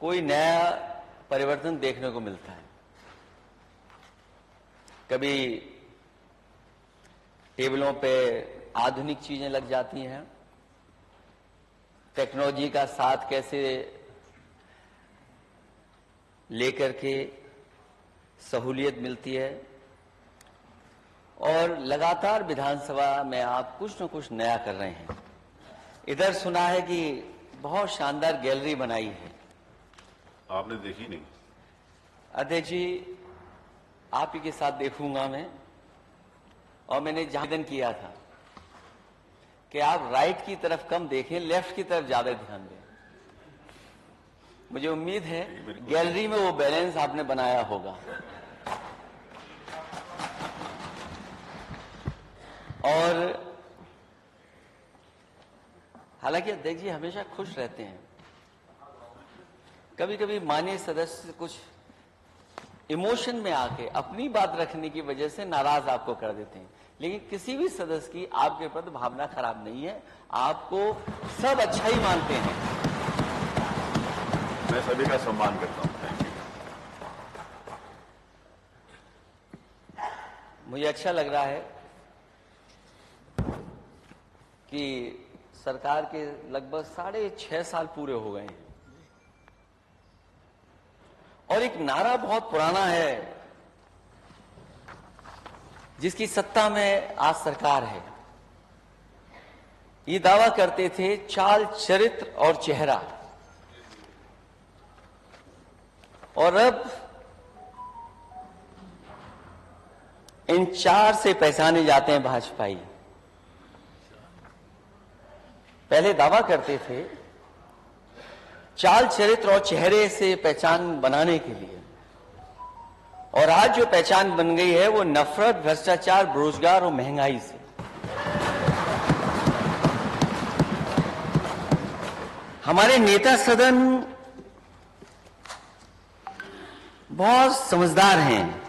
कोई नया परिवर्तन देखने को मिलता है। कभी टेबलों पे आधुनिक चीजें लग जाती हैं, टेक्नोलॉजी का साथ कैसे लेकर के सहूलियत मिलती है, और लगातार विधानसभा में आप कुछ न कुछ नया कर रहे हैं। इधर सुना है कि बहुत शानदार गैलरी बनाई है, आपने देखी नहीं? अध्यक्ष जी, आप ही के साथ देखूंगा मैं, और मैंने निवेदन किया था कि आप राइट की तरफ कम देखें, लेफ्ट की तरफ ज्यादा ध्यान दें। मुझे उम्मीद है गैलरी में वो बैलेंस आपने बनाया होगा। और हालांकि अध्यक्ष जी हमेशा खुश रहते हैं, कभी कभी माननीय सदस्य कुछ इमोशन में आके अपनी बात रखने की वजह से नाराज आपको कर देते हैं, लेकिन किसी भी सदस्य की आपके प्रति भावना खराब नहीं है, आपको सब अच्छा ही मानते हैं। मैं सभी का सम्मान करता हूं। मुझे अच्छा लग रहा है कि सरकार के लगभग 6.5 साल पूरे हो गए हैं, और एक नारा बहुत पुराना है जिसकी सत्ता में आज सरकार है। ये दावा करते थे चाल, चरित्र और चेहरा, और अब इन 4 से पहचाने जाते हैं भाजपाई। पहले दावा करते थे चाल, चरित्र और चेहरे से पहचान बनाने के लिए, और आज जो पहचान बन गई है वो नफरत, भ्रष्टाचार, बेरोजगार और महंगाई से। हमारे नेता सदन बहुत समझदार हैं,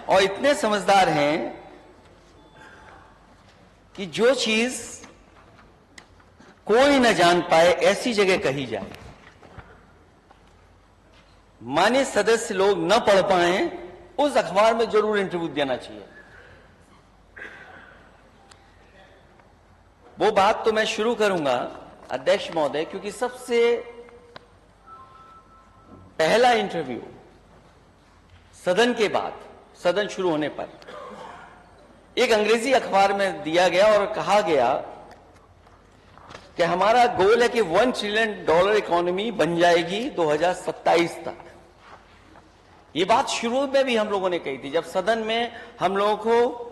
और इतने समझदार हैं कि जो चीज कोई न जान पाए ऐसी जगह कही जाए, मान्य सदस्य लोग न पढ़ पाए उस अखबार में जरूर इंटरव्यू देना चाहिए। वो बात तो मैं शुरू करूंगा अध्यक्ष महोदय, क्योंकि सबसे पहला इंटरव्यू सदन के बाद, सदन शुरू होने पर एक अंग्रेजी अखबार में दिया गया और कहा गया कि हमारा गोल है कि $1 ट्रिलियन इकोनॉमी बन जाएगी 2027 तक। ये बात शुरू में भी हम लोगों ने कही थी, जब सदन में हम लोगों को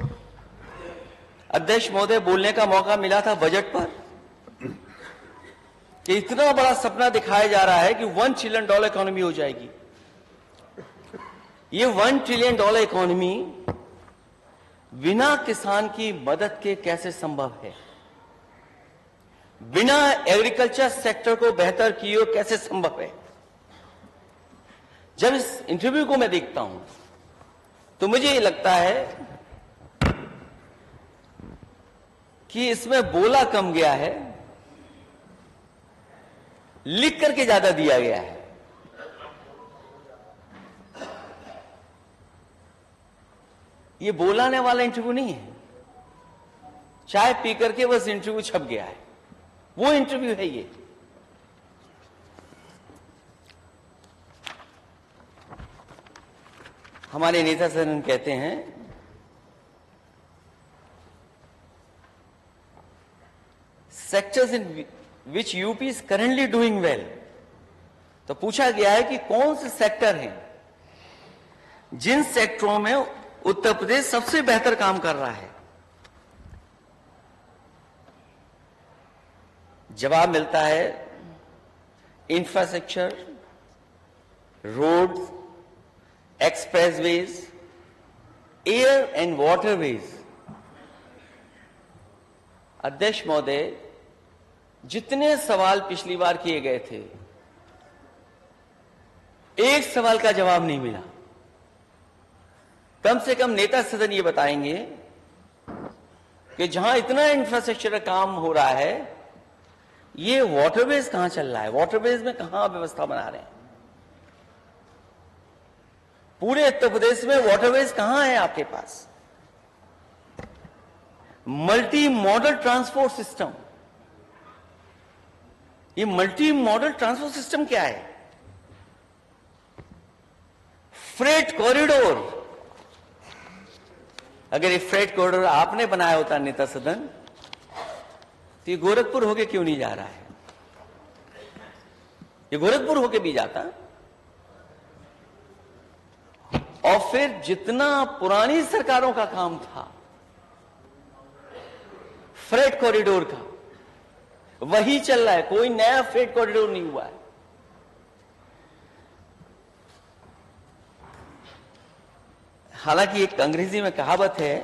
अध्यक्ष महोदय बोलने का मौका मिला था बजट पर, कि इतना बड़ा सपना दिखाया जा रहा है कि $1 ट्रिलियन इकोनॉमी हो जाएगी। ये $1 ट्रिलियन इकोनॉमी बिना किसान की मदद के कैसे संभव है, बिना एग्रीकल्चर सेक्टर को बेहतर किए कैसे संभव है। जब इस इंटरव्यू को मैं देखता हूं तो मुझे ये लगता है कि इसमें बोला कम गया है, लिख करके ज्यादा दिया गया है। ये बोलाने वाला इंटरव्यू नहीं है, चाय पी करके बस इंटरव्यू छप गया है, वो इंटरव्यू है ये। हमारे नेता सदन कहते हैं sectors in which UP is currently doing well. तो पूछा गया है कि कौन से सेक्टर हैं जिन सेक्टरों में उत्तर प्रदेश सबसे बेहतर काम कर रहा है। जवाब मिलता है infrastructure, roads, expressways, air and waterways. अध्यक्ष महोदय, जितने सवाल पिछली बार किए गए थे, एक सवाल का जवाब नहीं मिला। कम से कम नेता सदन ये बताएंगे कि जहां इतना इंफ्रास्ट्रक्चर का काम हो रहा है ये वाटरवेज कहां चल रहा है? वाटरवेज में कहां व्यवस्था बना रहे हैं? पूरे उत्तर प्रदेश में वाटरवेज कहां है आपके पास? Multi modal transport system. ये मल्टी मॉडल ट्रांसपोर्ट सिस्टम क्या है? Freight corridor. अगर ये फ्रेट कॉरिडोर आपने बनाया होता नेता सदन, तो ये गोरखपुर होके क्यों नहीं जा रहा है? ये गोरखपुर होके भी जाता। और फिर जितना पुरानी सरकारों का काम था फ्रेट कॉरिडोर का, वही चल रहा है। कोई नया फ्रेट कॉरिडोर नहीं हुआ है। हालांकि एक अंग्रेजी में कहावत है,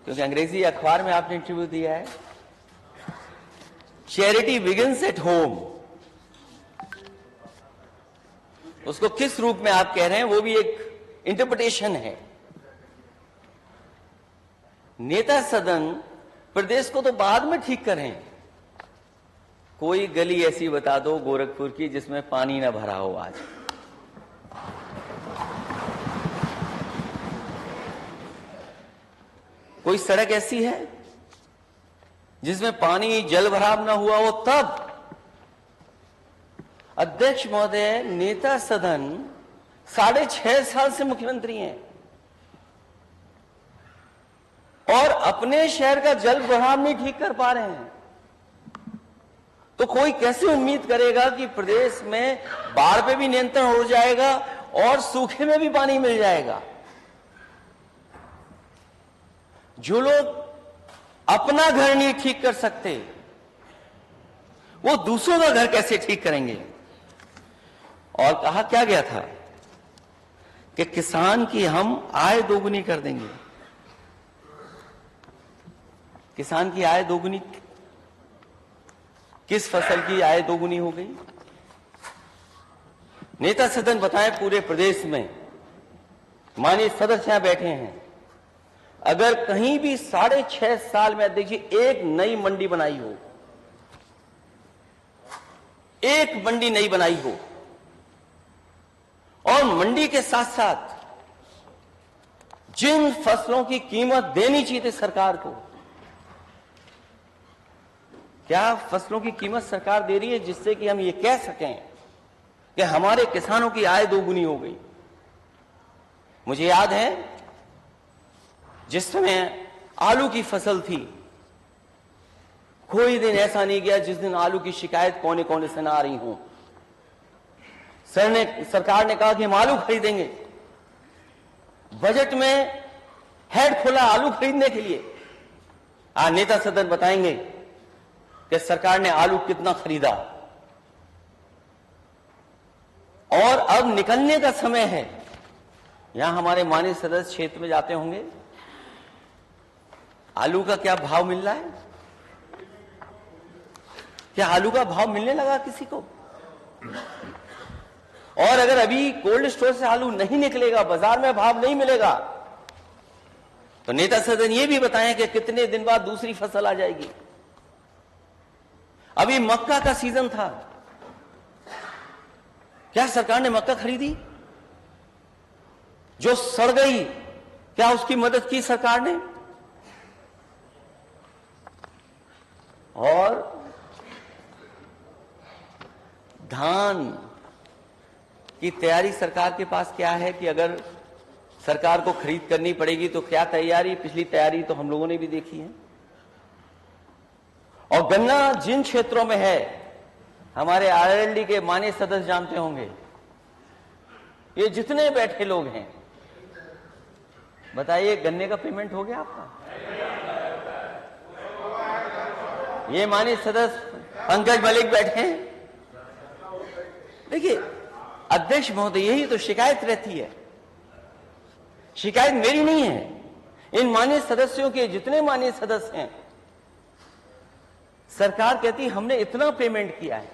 क्योंकि अंग्रेजी अखबार में आपने इंटरव्यू दिया है, चैरिटी बिगिंस एट होम। उसको किस रूप में आप कह रहे हैं वो भी एक इंटरप्रिटेशन है। नेता सदन प्रदेश को तो बाद में ठीक करें। कोई गली ऐसी बता दो गोरखपुर की जिसमें पानी ना भरा हो आज। कोई सड़क ऐसी है जिसमें पानी जल भराव ना हुआ हो? तब अध्यक्ष महोदय, नेता सदन 6.5 साल से मुख्यमंत्री हैं और अपने शहर का जल भराव नहीं ठीक कर पा रहे हैं, तो कोई कैसे उम्मीद करेगा कि प्रदेश में बाढ़ पे भी नियंत्रण हो जाएगा और सूखे में भी पानी मिल जाएगा? जो लोग अपना घर नहीं ठीक कर सकते, वो दूसरों का घर कैसे ठीक करेंगे? और कहा क्या गया था कि किसान की हम आय दोगुनी कर देंगे। किसान की आय दोगुनी, किस फसल की आय दोगुनी हो गई? नेता सदन बताएं, पूरे प्रदेश में माननीय सदस्य यहां बैठे हैं, अगर कहीं भी 6.5 साल में देखिए एक नई मंडी बनाई हो, एक मंडी नई बनाई हो, और मंडी के साथ साथ जिन फसलों की कीमत देनी चाहिए थी सरकार को, क्या फसलों की कीमत सरकार दे रही है जिससे कि हम ये कह सकें कि हमारे किसानों की आय दोगुनी हो गई? मुझे याद है जिस समय आलू की फसल थी, कोई दिन ऐसा नहीं गया जिस दिन आलू की शिकायत कोने कोने से ना आ रही हो। सरकार ने कहा कि हम आलू खरीदेंगे। बजट में हेड खोला आलू खरीदने के लिए। आज नेता सदन बताएंगे कि सरकार ने आलू कितना खरीदा। और अब निकलने का समय है। यहां हमारे माननीय सदस्य क्षेत्र में जाते होंगे, आलू का क्या भाव मिल रहा है? क्या आलू का भाव मिलने लगा किसी को? और अगर अभी कोल्ड स्टोर से आलू नहीं निकलेगा, बाजार में भाव नहीं मिलेगा, तो नेता सदन ये भी बताएं कि कितने दिन बाद दूसरी फसल आ जाएगी। अभी मक्का का सीजन था, क्या सरकार ने मक्का खरीदी? जो सड़ गई, क्या उसकी मदद की सरकार ने? और धान की तैयारी सरकार के पास क्या है कि अगर सरकार को खरीद करनी पड़ेगी तो क्या तैयारी? पिछली तैयारी तो हम लोगों ने भी देखी है। और गन्ना जिन क्षेत्रों में है, हमारे आरएलडी के माननीय सदस्य जानते होंगे, ये जितने बैठे लोग हैं, बताइए गन्ने का पेमेंट हो गया आपका? ये माननीय सदस्य पंकज मलिक बैठे हैं। देखिए अध्यक्ष महोदय, यही तो शिकायत रहती है। शिकायत मेरी नहीं है, इन माननीय सदस्यों के, जितने माननीय सदस्य हैं। सरकार कहती हमने इतना पेमेंट किया है,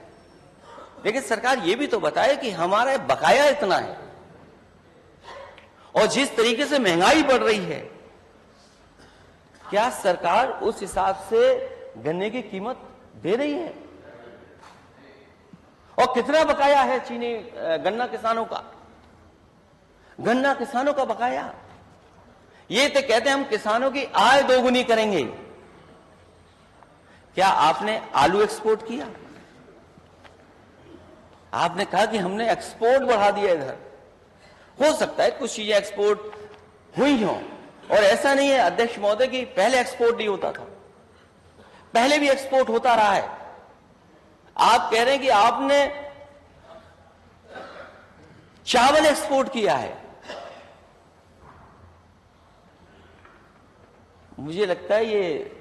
लेकिन सरकार ये भी तो बताए कि हमारा बकाया इतना है। और जिस तरीके से महंगाई बढ़ रही है, क्या सरकार उस हिसाब से गन्ने की कीमत दे रही है? और कितना बकाया है चीनी गन्ना किसानों का? गन्ना किसानों का बकाया। ये तो कहते हैं हम किसानों की आय दोगुनी करेंगे। क्या आपने आलू एक्सपोर्ट किया? आपने कहा कि हमने एक्सपोर्ट बढ़ा दिया इधर। हो सकता है कुछ चीजें एक्सपोर्ट हुई हों, और ऐसा नहीं है अध्यक्ष महोदय कि पहले एक्सपोर्ट नहीं होता था, पहले भी एक्सपोर्ट होता रहा है। आप कह रहे हैं कि आपने चावल एक्सपोर्ट किया है। मुझे लगता है ये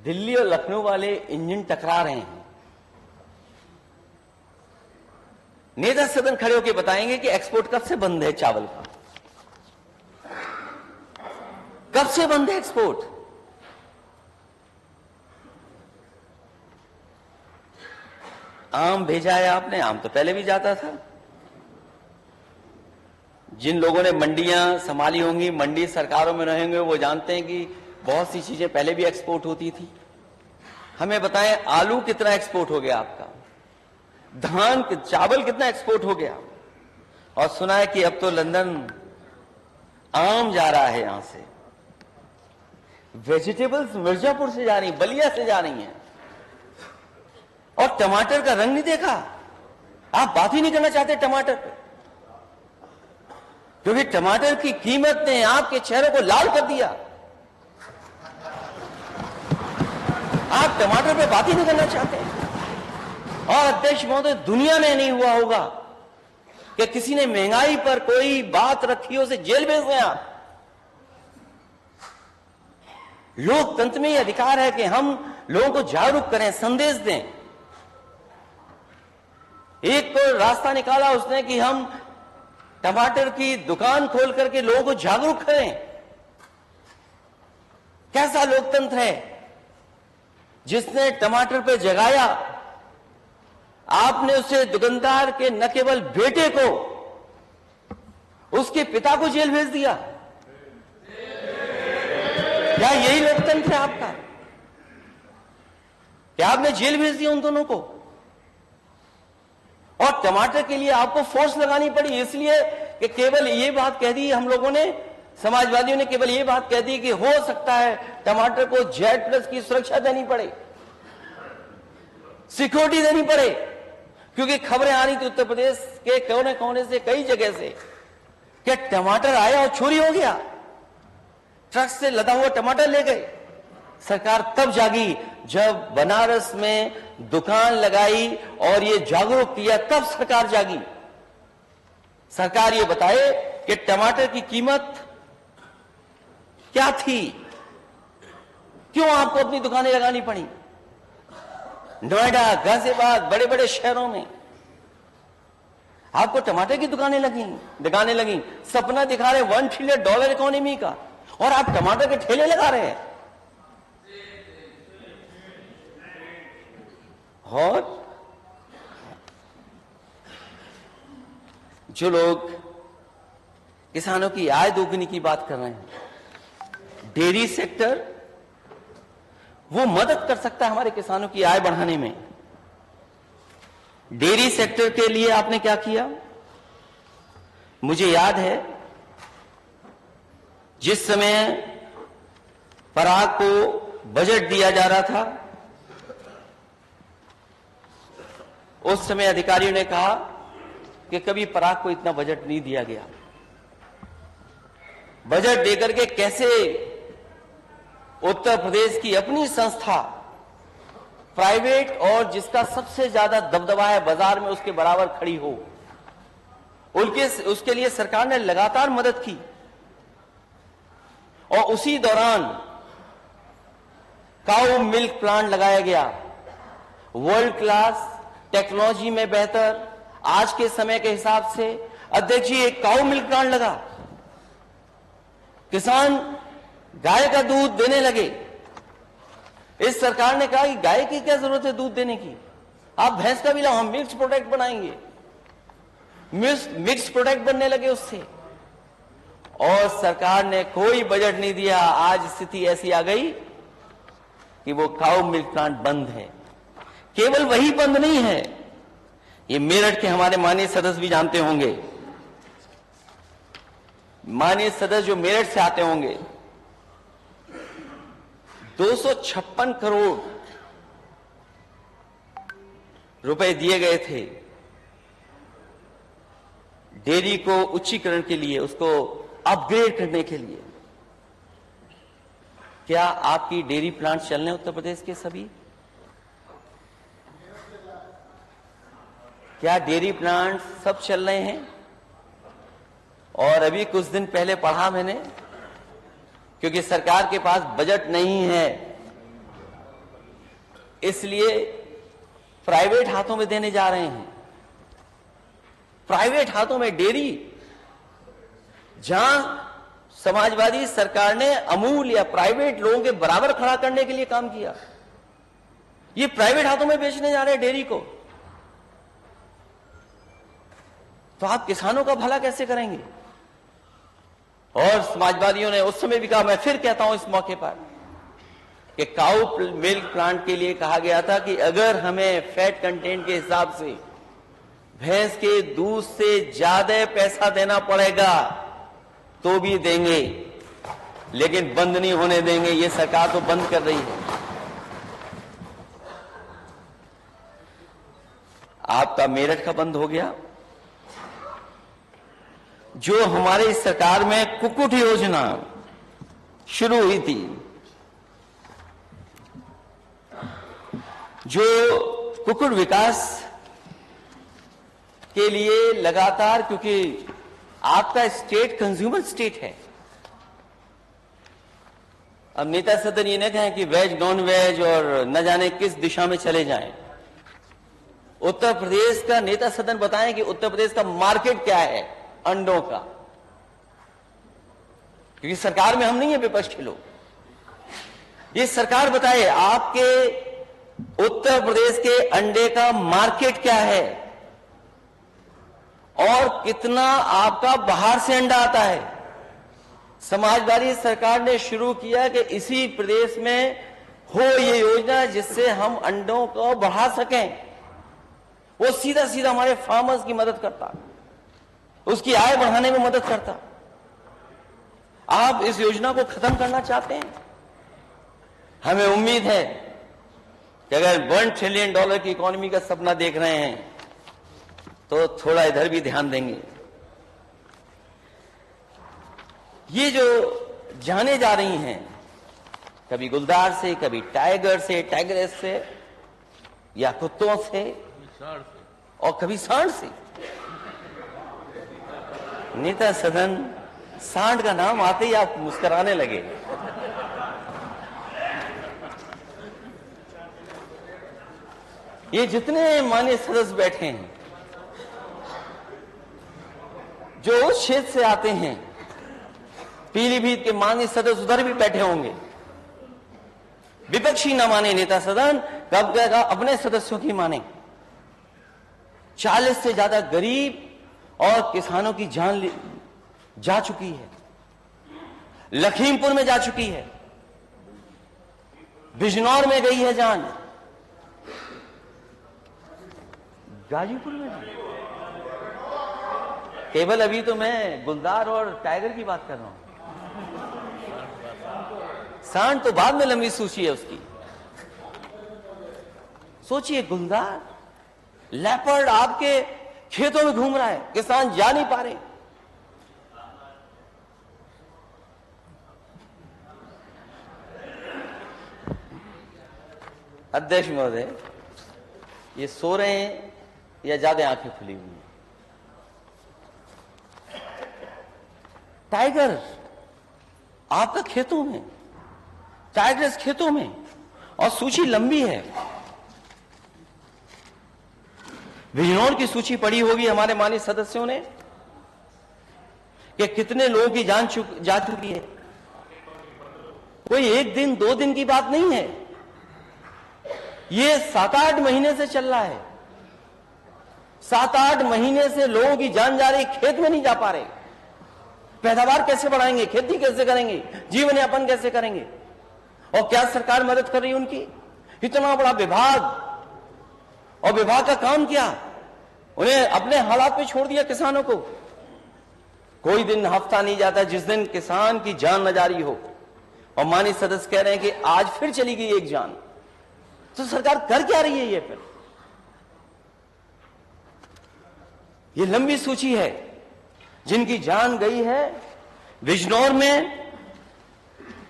दिल्ली और लखनऊ वाले इंजन टकरा रहे हैं। नेता सदन खड़े होकर बताएंगे कि एक्सपोर्ट कब से बंद है चावल का, कब से बंद है एक्सपोर्ट? आम भेजा है आपने, आम तो पहले भी जाता था। जिन लोगों ने मंडियां संभाली होंगी, मंडी सरकारों में रहेंगे, वो जानते हैं कि बहुत सी चीजें पहले भी एक्सपोर्ट होती थी। हमें बताएं आलू कितना एक्सपोर्ट हो गया आपका, धान चावल कितना एक्सपोर्ट हो गया, और सुना है कि अब तो लंदन आम जा रहा है यहां से। वेजिटेबल्स मिर्जापुर से जा रही, बलिया से जा रही हैं, और टमाटर का रंग नहीं देखा। आप बात ही नहीं करना चाहते टमाटर पे, क्योंकि टमाटर की कीमत ने आपके चेहरे को लाल कर दिया। आप टमाटर पे बात ही नहीं करना चाहते। और अध्यक्ष महोदय, दुनिया में नहीं हुआ होगा कि किसी ने महंगाई पर कोई बात रखी हो, उसे जेल भेज दें आप। लोकतंत्र में यह अधिकार है कि हम लोगों को जागरूक करें, संदेश दें। एक तो रास्ता निकाला उसने कि हम टमाटर की दुकान खोल करके लोगों को जागरूक करें। कैसा लोकतंत्र है जिसने टमाटर पे जगाया? आपने उसे दुकानदार के न केवल बेटे को, उसके पिता को जेल भेज दिया। क्या यही लोकतंत्र है आपका? क्या आपने जेल भेज दिया उन दोनों को? और टमाटर के लिए आपको फोर्स लगानी पड़ी, इसलिए कि केवल ये बात कह दी हम लोगों ने, समाजवादियों ने केवल ये बात कह दी कि हो सकता है टमाटर को Z+ की सुरक्षा देनी पड़े, सिक्योरिटी देनी पड़े, क्योंकि खबरें आ रही थी उत्तर प्रदेश के कोने कोने से, कई जगह से, कि टमाटर आया और चोरी हो गया, ट्रक से लदा हुआ टमाटर ले गए। सरकार तब जागी जब बनारस में दुकान लगाई और ये जागरूक किया, तब सरकार जागी। सरकार ये बताए कि टमाटर की कीमत क्या थी, क्यों आपको अपनी दुकानें लगानी पड़ी। नोएडा, गाजियाबाद, बड़े बड़े शहरों में आपको टमाटर की दुकानें लगाने लगी। सपना दिखा रहे $1 ट्रिलियन इकोनॉमी का, और आप टमाटर के ठेले लगा रहे हैं। और जो लोग किसानों की आय दोगुनी की बात कर रहे हैं, डेयरी सेक्टर वो मदद कर सकता है हमारे किसानों की आय बढ़ाने में। डेयरी सेक्टर के लिए आपने क्या किया? मुझे याद है जिस समय पराग को बजट दिया जा रहा था, उस समय अधिकारियों ने कहा कि कभी पराग को इतना बजट नहीं दिया गया। बजट देकर के कैसे उत्तर प्रदेश की अपनी संस्था, प्राइवेट और जिसका सबसे ज्यादा दबदबा है बाजार में, उसके बराबर खड़ी हो, उसके लिए सरकार ने लगातार मदद की। और उसी दौरान काऊ मिल्क प्लांट लगाया गया, वर्ल्ड क्लास टेक्नोलॉजी में बेहतर, आज के समय के हिसाब से। अध्यक्ष जी, एक काऊ मिल्क प्लांट लगा, किसान गाय का दूध देने लगे। इस सरकार ने कहा कि गाय की क्या जरूरत है दूध देने की, आप भैंस का भी लाओ, हम मिल्क प्रोडक्ट बनाएंगे। मिक्स प्रोडक्ट बनने लगे उससे, और सरकार ने कोई बजट नहीं दिया। आज स्थिति ऐसी आ गई कि वो काऊ मिल्क प्लांट बंद है। केवल वही बंद नहीं है, ये मेरठ के हमारे माननीय सदस्य भी जानते होंगे, माननीय सदस्य जो मेरठ से आते होंगे, 256 करोड़ रुपए दिए गए थे डेयरी को उच्चीकरण के लिए, उसको अपग्रेड करने के लिए। क्या आपकी डेयरी प्लांट चल रहे हैं उत्तर प्रदेश के सभी? क्या डेयरी प्लांट सब चल रहे हैं? और अभी कुछ दिन पहले पढ़ा मैंने, क्योंकि सरकार के पास बजट नहीं है, इसलिए प्राइवेट हाथों में देने जा रहे हैं। प्राइवेट हाथों में डेयरी, जहां समाजवादी सरकार ने अमूल या प्राइवेट लोगों के बराबर खड़ा करने के लिए काम किया, ये प्राइवेट हाथों में बेचने जा रहे हैं डेयरी को। तो आप किसानों का भला कैसे करेंगे? और समाजवादियों ने उस समय भी कहा, मैं फिर कहता हूं इस मौके पर, कि काउ मिल्क प्लांट के लिए कहा गया था कि अगर हमें फैट कंटेंट के हिसाब से भैंस के दूध से ज्यादा पैसा देना पड़ेगा तो भी देंगे, लेकिन बंद नहीं होने देंगे। ये सरकार तो बंद कर रही है। आपका मेरठ का बंद हो गया। जो हमारे इस सरकार में कुक्कुट योजना शुरू हुई थी, जो कुक्कुट विकास के लिए लगातार, क्योंकि आपका स्टेट कंज्यूमर स्टेट है। अब नेता सदन ये न कहें कि वेज नॉन वेज और न जाने किस दिशा में चले जाएं। उत्तर प्रदेश का नेता सदन बताएं कि उत्तर प्रदेश का मार्केट क्या है अंडों का, क्योंकि सरकार में हम नहीं है विपक्ष के लोग। ये सरकार बताए आपके उत्तर प्रदेश के अंडे का मार्केट क्या है और कितना आपका बाहर से अंडा आता है। समाजवादी सरकार ने शुरू किया कि इसी प्रदेश में हो ये योजना जिससे हम अंडों को बढ़ा सकें। वो सीधा सीधा हमारे फार्मर्स की मदद करता, उसकी आय बढ़ाने में मदद करता। आप इस योजना को खत्म करना चाहते हैं। हमें उम्मीद है कि अगर $1 ट्रिलियन की इकोनॉमी का सपना देख रहे हैं तो थोड़ा इधर भी ध्यान देंगे। ये जो जाने जा रही हैं, कभी गुलदार से, कभी टाइगर से, टाइगरेस से, या कुत्तों से, और कभी सांड से। नेता सदन, सांड का नाम आते ही आप मुस्कुराने लगे। ये जितने माननीय सदस्य बैठे हैं, जो उस क्षेत्र से आते हैं, पीलीभीत के माननीय सदस्य उधर भी बैठे होंगे। विपक्षी न माने नेता सदन, कब कहेगा अपने सदस्यों की माने। 40 से ज्यादा गरीब और किसानों की जान जा चुकी है, लखीमपुर में जा चुकी है, बिजनौर में गई है जान, गाजीपुर में भी। केवल अभी तो मैं गुलदार और टाइगर की बात कर रहा हूं, सांड तो बाद में लंबी सूची है उसकी। सोचिए, गुलदार, लेपर्ड आपके खेतों में घूम रहा है, किसान जा नहीं पा रहे। अध्यक्ष महोदय, ये सो रहे हैं या ज्यादा आंखें खुली हुई हैं? टाइगर आपका खेतों में, टाइगर्स खेतों में, और सूची लंबी है। बिजनौर की सूची पड़ी होगी हमारे माननीय सदस्यों ने कि कितने लोगों की जान जा चुकी है। कोई एक दिन 2 दिन की बात नहीं है, ये 7-8 महीने से चल रहा है। 7-8 महीने से लोगों की जान जा रही, खेत में नहीं जा पा रहे। पैदावार कैसे बढ़ाएंगे, खेती कैसे करेंगे, जीवन यापन कैसे करेंगे? और क्या सरकार मदद कर रही है उनकी? इतना बड़ा विभाग, और विभाग का काम क्या? उन्हें अपने हालात पे छोड़ दिया किसानों को। कोई दिन हफ्ता नहीं जाता जिस दिन किसान की जान न जारी हो। और माननीय सदस्य कह रहे हैं कि आज फिर चली गई एक जान। तो सरकार कर क्या रही है ये फिर? ये लंबी सूची है जिनकी जान गई है बिजनौर में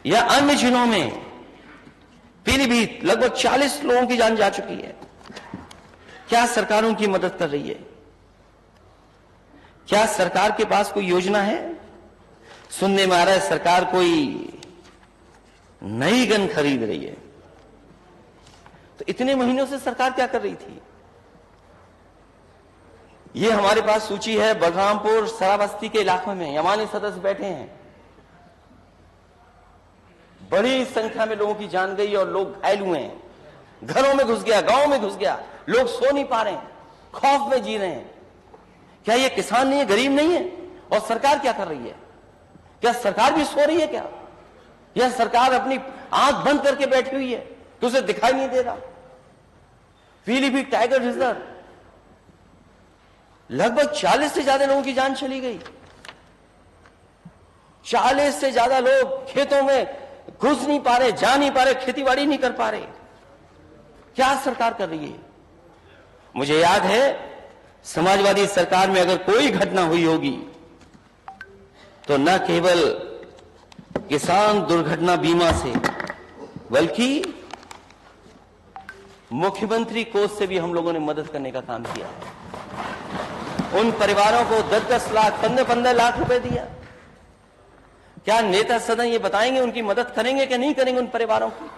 या अन्य जिलों में। पीलीभीत लगभग 40 लोगों की जान जा चुकी है। क्या सरकार उनकी मदद कर रही है? क्या सरकार के पास कोई योजना है? सुनने में आ रहा है सरकार कोई नई गन खरीद रही है। तो इतने महीनों से सरकार क्या कर रही थी? ये हमारे पास सूची है बलरामपुर सराबस्ती के इलाकों में। यमानी सदस्य बैठे हैं। बड़ी संख्या में लोगों की जान गई और लोग घायल हुए हैं। घरों में घुस गया, गांव में घुस गया, लोग सो नहीं पा रहे हैं, खौफ में जी रहे हैं। क्या ये किसान नहीं है, गरीब नहीं है? और सरकार क्या कर रही है? क्या सरकार भी सो रही है क्या? यह सरकार अपनी आंख बंद करके बैठी हुई है तो उसे दिखाई नहीं दे रहा? पीलीभीत टाइगर रिजर्व लगभग 40 से ज्यादा लोगों की जान चली गई। 40 से ज्यादा लोग खेतों में घुस नहीं पा रहे, जा नहीं पा रहे, खेतीबाड़ी नहीं कर पा रहे। क्या सरकार कर रही है? मुझे याद है समाजवादी सरकार में अगर कोई घटना हुई होगी तो न केवल किसान दुर्घटना बीमा से बल्कि मुख्यमंत्री कोष से भी हम लोगों ने मदद करने का काम किया। उन परिवारों को 10-10 लाख 15-15 लाख रुपए दिया। क्या नेता सदन ये बताएंगे उनकी मदद करेंगे कि नहीं करेंगे उन परिवारों की?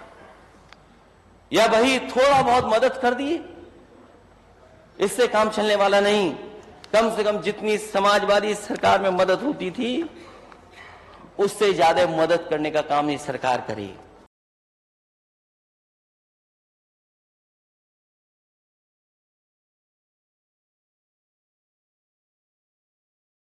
या वही थोड़ा बहुत मदद कर दिए? इससे काम चलने वाला नहीं। कम से कम जितनी समाजवादी सरकार में मदद होती थी उससे ज्यादा मदद करने का काम ये सरकार करे।